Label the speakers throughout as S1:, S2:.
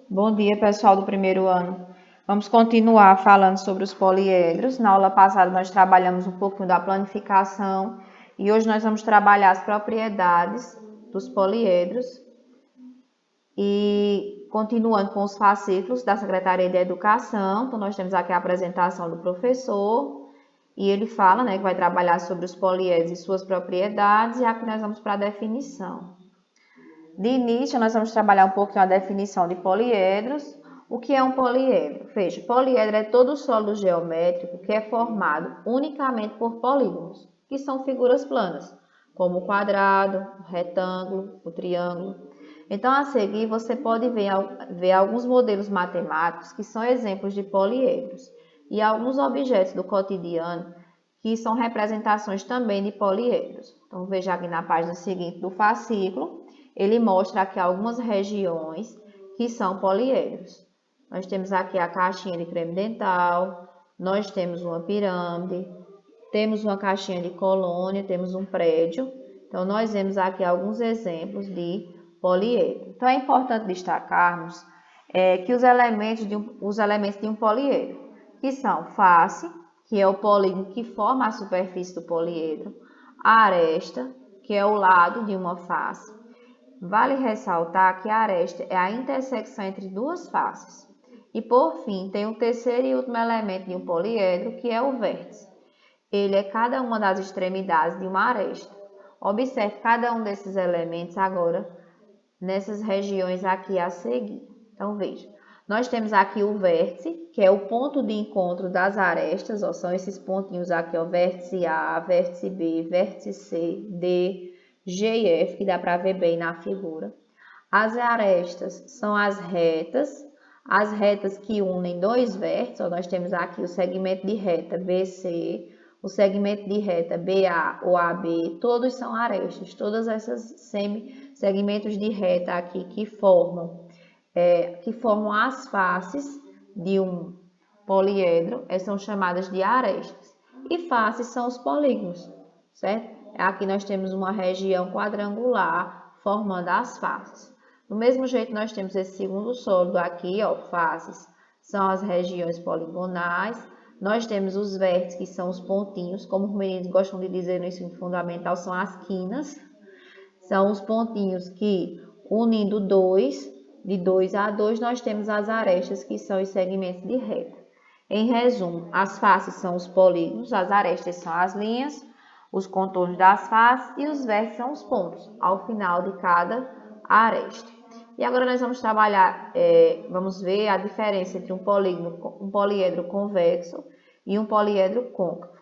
S1: Bom dia, pessoal do primeiro ano. Vamos continuar falando sobre os poliedros. Na aula passada nós trabalhamos um pouquinho da planificação e hoje nós vamos trabalhar as propriedades dos poliedros e continuando com os fascículos da Secretaria de Educação. Então nós temos aqui a apresentação do professor e ele fala, que vai trabalhar sobre os poliedros e suas propriedades e aqui nós vamos para a definição. De início, nós vamos trabalhar um pouquinho a definição de poliedros. O que é um poliedro? Veja, poliedro é todo sólido geométrico que é formado unicamente por polígonos, que são figuras planas, como o quadrado, o retângulo, o triângulo. Então, a seguir, você pode ver alguns modelos matemáticos que são exemplos de poliedros e alguns objetos do cotidiano que são representações também de poliedros. Então, veja aqui na página seguinte do fascículo, ele mostra aqui algumas regiões que são poliedros. Nós temos aqui a caixinha de creme dental, nós temos uma pirâmide, temos uma caixinha de colônia, temos um prédio. Então, nós vemos aqui alguns exemplos de poliedro. Então, é importante destacarmos que os elementos de um poliedro, que são face, que é o polígono que forma a superfície do poliedro, a aresta, que é o lado de uma face. Vale ressaltar que a aresta é a intersecção entre duas faces. E, por fim, tem o terceiro e último elemento de um poliedro, que é o vértice. Ele é cada uma das extremidades de uma aresta. Observe cada um desses elementos agora nessas regiões aqui a seguir. Então, veja. Nós temos aqui o vértice, que é o ponto de encontro das arestas, são esses pontinhos aqui, vértice A, vértice B, vértice C, D, G e F, que dá para ver bem na figura. As arestas são as retas que unem dois vértices. Nós temos aqui o segmento de reta BC, o segmento de reta BA ou AB, todos são arestas. Todas essas segmentos de reta aqui que formam as faces de um poliedro, são chamadas de arestas. E faces são os polígonos, certo? Aqui nós temos uma região quadrangular formando as faces. Do mesmo jeito, nós temos esse segundo sólido aqui, faces, são as regiões poligonais. Nós temos os vértices, que são os pontinhos, como os meninos gostam de dizer no ensino fundamental, são as quinas. São os pontinhos que, unindo de 2 a 2, nós temos as arestas, que são os segmentos de reta. Em resumo, as faces são os polígonos, as arestas são as linhas, os contornos das faces e os vértices são os pontos, ao final de cada aresta. E agora nós vamos trabalhar, vamos ver a diferença entre um poliedro convexo e um poliedro côncavo.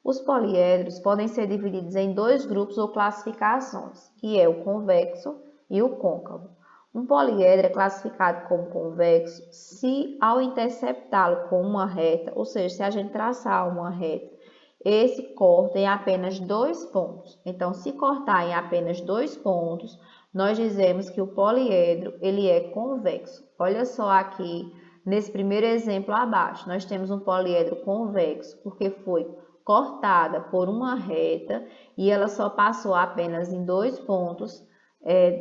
S1: Os poliedros podem ser divididos em dois grupos ou classificações, que é o convexo e o côncavo. Um poliedro é classificado como convexo se, ao interceptá-lo com uma reta, ou seja, se a gente traçar uma reta, esse corta em apenas 2 pontos. Então, se cortar em apenas 2 pontos, nós dizemos que o poliedro ele é convexo. Olha só aqui, nesse primeiro exemplo abaixo, nós temos um poliedro convexo, porque foi cortada por uma reta e ela só passou apenas em 2 pontos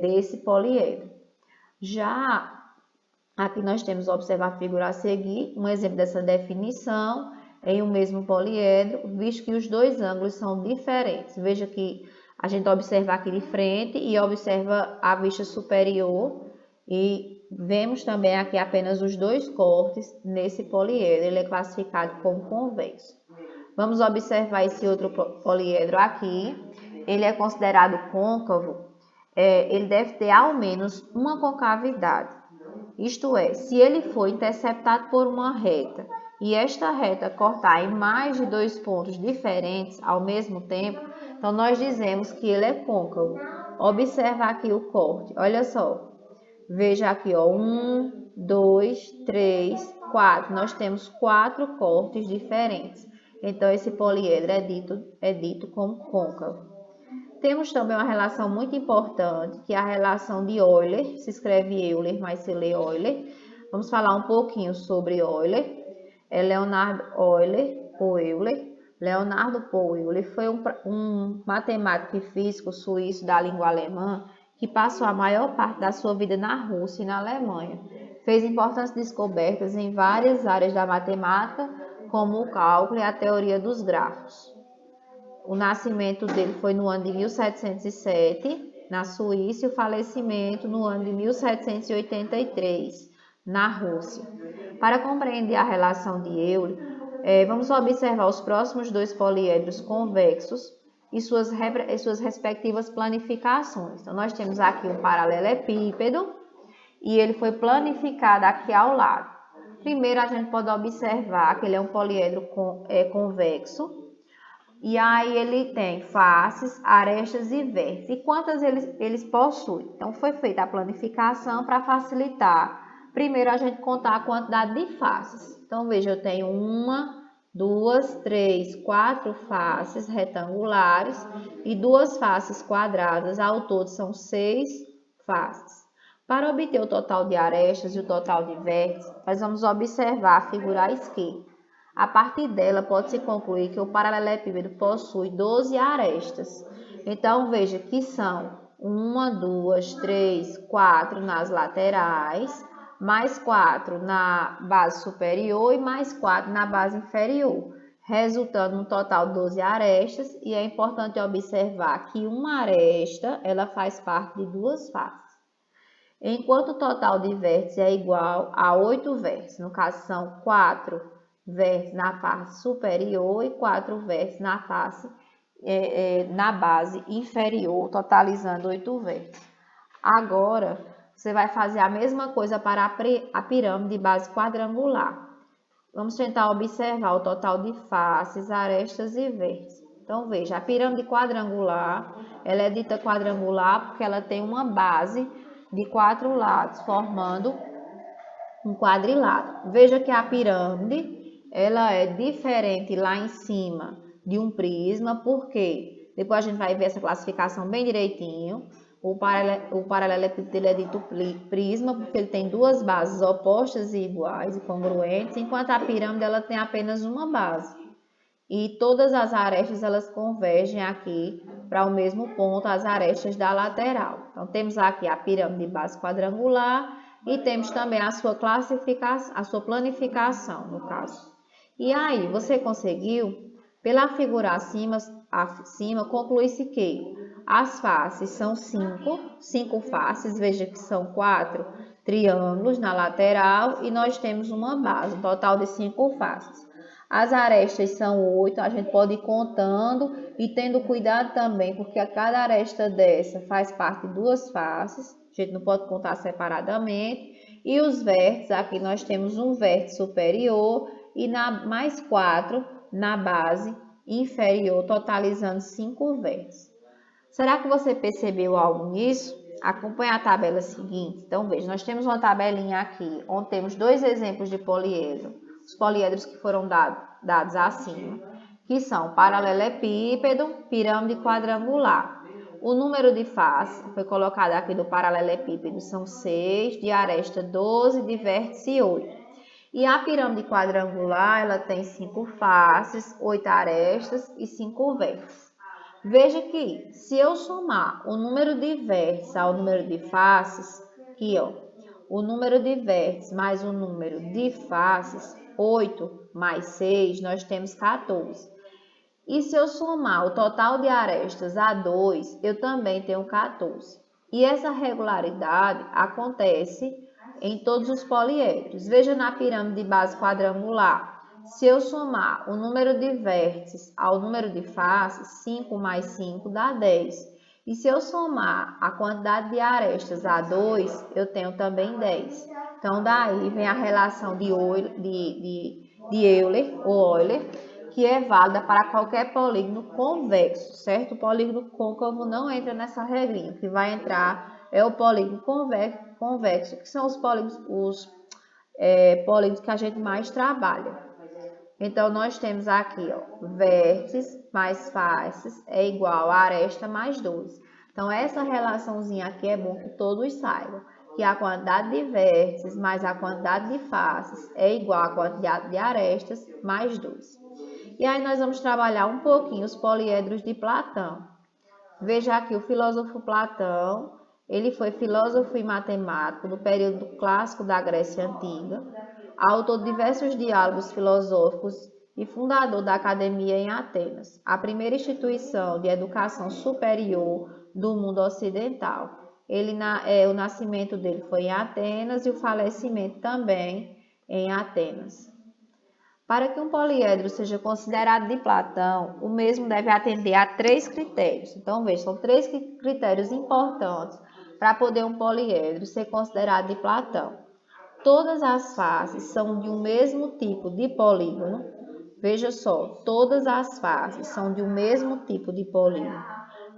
S1: desse poliedro. Já aqui nós temos, observar a figura a seguir, um exemplo dessa definição em um mesmo poliedro, visto que os dois ângulos são diferentes. Veja que a gente observa aqui de frente e observa a vista superior e vemos também aqui apenas os dois cortes nesse poliedro. Ele é classificado como convexo. Vamos observar esse outro poliedro aqui. Ele é considerado côncavo. Ele deve ter ao menos uma concavidade. Isto é, se ele for interceptado por uma reta e esta reta cortar em mais de 2 pontos diferentes ao mesmo tempo, então nós dizemos que ele é côncavo. Observa aqui o corte, olha só. Veja aqui, 1, 2, 3, 4. Nós temos 4 cortes diferentes. Então, esse poliedro é dito como côncavo. Temos também uma relação muito importante, que é a relação de Euler. Se escreve Euler, mas se lê Euler. Vamos falar um pouquinho sobre Euler. Leonardo Euler, ou Euler. Leonardo Paul Euler foi um matemático e físico suíço da língua alemã que passou a maior parte da sua vida na Rússia e na Alemanha. Fez importantes descobertas em várias áreas da matemática, como o cálculo e a teoria dos grafos. O nascimento dele foi no ano de 1707, na Suíça, e o falecimento no ano de 1783, na Rússia. Para compreender a relação de Euler, vamos observar os próximos dois poliedros convexos e suas respectivas planificações. Então, nós temos aqui um paralelepípedo e ele foi planificado aqui ao lado. Primeiro, a gente pode observar que ele é um poliedro convexo. E aí ele tem faces, arestas e vértices. E quantas eles possuem? Então, foi feita a planificação para facilitar. Primeiro, a gente contar a quantidade de faces. Então, veja, eu tenho 1, 2, 3, 4 faces retangulares e 2 faces quadradas. Ao todo, são 6 faces. Para obter o total de arestas e o total de vértices, nós vamos observar a figura à esquerda. A partir dela, pode-se concluir que o paralelepípedo possui 12 arestas. Então, veja que são 1, 2, 3, 4 nas laterais, mais 4 na base superior e mais 4 na base inferior, resultando no total de 12 arestas. E é importante observar que uma aresta ela faz parte de 2 faces, enquanto o total de vértices é igual a 8 vértices. No caso, são 4 vértices na face superior e 4 vértices na face na base inferior, totalizando 8 vértices. Agora, você vai fazer a mesma coisa para a pirâmide de base quadrangular. Vamos tentar observar o total de faces, arestas e vértices. Então, veja, a pirâmide quadrangular, ela é dita quadrangular porque ela tem uma base de 4 lados, formando um quadrilátero. Veja que a pirâmide ela é diferente lá em cima de um prisma, porque depois a gente vai ver essa classificação bem direitinho. O paralelepípedo é dito prisma porque ele tem 2 bases opostas e iguais e congruentes, enquanto a pirâmide ela tem apenas uma base. E todas as arestas elas convergem aqui para o mesmo ponto, as arestas da lateral. Então, temos aqui a pirâmide de base quadrangular e temos também a sua classificação, a sua planificação, no caso. E aí, você conseguiu? Pela figura acima conclui-se que as faces são 5 faces, veja que são 4 triângulos na lateral e nós temos uma base, um total de 5 faces. As arestas são 8, a gente pode ir contando e tendo cuidado também, porque a cada aresta dessa faz parte de 2 faces, a gente não pode contar separadamente. E os vértices, aqui nós temos um vértice superior e mais 4 na base inferior, totalizando 5 vértices. Será que você percebeu algo nisso? Acompanhe a tabela seguinte. Então, veja, nós temos uma tabelinha aqui, onde temos 2 exemplos de poliedro. Os poliedros que foram dados acima, que são paralelepípedo, pirâmide quadrangular. O número de faces foi colocado aqui do paralelepípedo, são 6, de aresta 12, de vértice 8. E a pirâmide quadrangular, ela tem 5 faces, 8 arestas e 5 vértices. Veja que, se eu somar o número de vértices ao número de faces, aqui ó, o número de vértices mais o número de faces, 8 mais 6, nós temos 14. E se eu somar o total de arestas a 2, eu também tenho 14. E essa regularidade acontece em todos os poliedros. Veja na pirâmide de base quadrangular. Se eu somar o número de vértices ao número de faces, 5 mais 5 dá 10. E se eu somar a quantidade de arestas a 2, eu tenho também 10. Então, daí vem a relação de Euler, que é válida para qualquer polígono convexo, certo? O polígono côncavo não entra nessa regrinha. O que vai entrar é o polígono convexo, que são os polígonos que a gente mais trabalha. Então, nós temos aqui, ó, vértices mais faces é igual a aresta mais 12. Então, essa relaçãozinha aqui é bom que todos saibam, que a quantidade de vértices mais a quantidade de faces é igual à quantidade de arestas mais 12. E aí nós vamos trabalhar um pouquinho os poliedros de Platão. Veja aqui o filósofo Platão, Ele foi filósofo e matemático do período clássico da Grécia Antiga, autor de diversos diálogos filosóficos e fundador da Academia em Atenas, a primeira instituição de educação superior do mundo ocidental. O nascimento dele foi em Atenas e o falecimento também em Atenas. Para que um poliedro seja considerado de Platão, o mesmo deve atender a 3 critérios. Então, veja, são 3 critérios importantes para poder um poliedro ser considerado de Platão. Todas as faces são de um mesmo tipo de polígono. Veja só, todas as faces são de um mesmo tipo de polígono.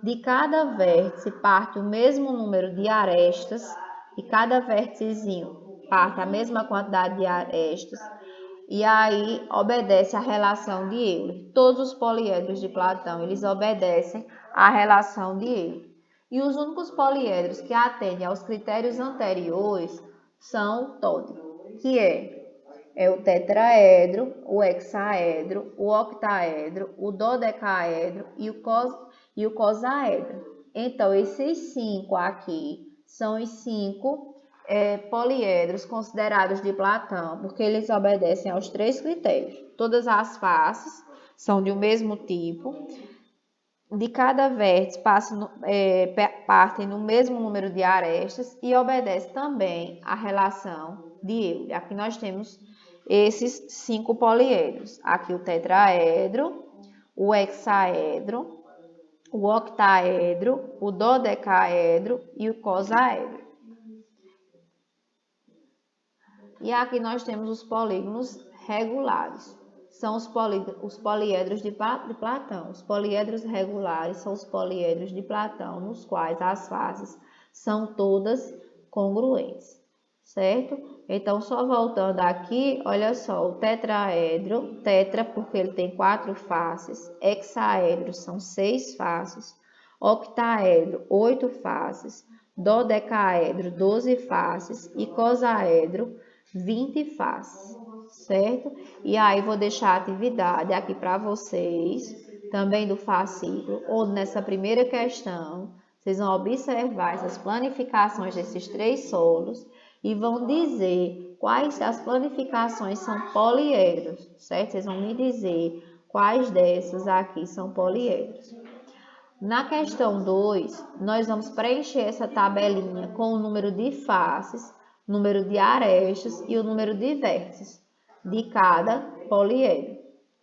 S1: De cada vértice parte o mesmo número de arestas, e cada vérticezinho parte a mesma quantidade de arestas, e aí obedece à relação de Euler. Todos os poliedros de Platão, eles obedecem à relação de Euler. E os únicos poliedros que atendem aos critérios anteriores são o tódico, que é o tetraedro, o hexaedro, o octaedro, o dodecaedro e o cosaedro. Então, esses 5 aqui são os 5 poliedros considerados de Platão, porque eles obedecem aos 3 critérios. Todas as faces são de um mesmo tipo, de cada vértice partem no mesmo número de arestas e obedece também à relação de Euler. Aqui nós temos esses 5 poliedros. Aqui o tetraedro, o hexaedro, o octaedro, o dodecaedro e o cosaedro. E aqui nós temos os polígonos regulares. São os poliedros de Platão. Os poliedros regulares são os poliedros de Platão, nos quais as faces são todas congruentes, certo? Então, só voltando aqui, olha só, o tetraedro, tetra porque ele tem 4 faces, hexaedro são 6 faces, octaedro, 8 faces, dodecaedro, 12 faces e cosaedro, 20 faces, certo? E aí vou deixar a atividade aqui para vocês, também do fascículo, onde nessa primeira questão, vocês vão observar essas planificações desses 3 solos e vão dizer quais as planificações são poliedros, certo? Vocês vão me dizer quais dessas aqui são poliedros. Na questão 2, nós vamos preencher essa tabelinha com o número de faces, número de arestas e o número de vértices de cada poliedro,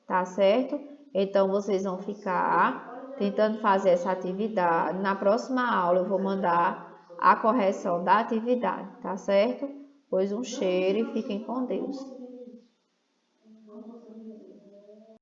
S1: tá certo? Então, vocês vão ficar tentando fazer essa atividade. Na próxima aula, eu vou mandar a correção da atividade, tá certo? Pois um cheiro e fiquem com Deus.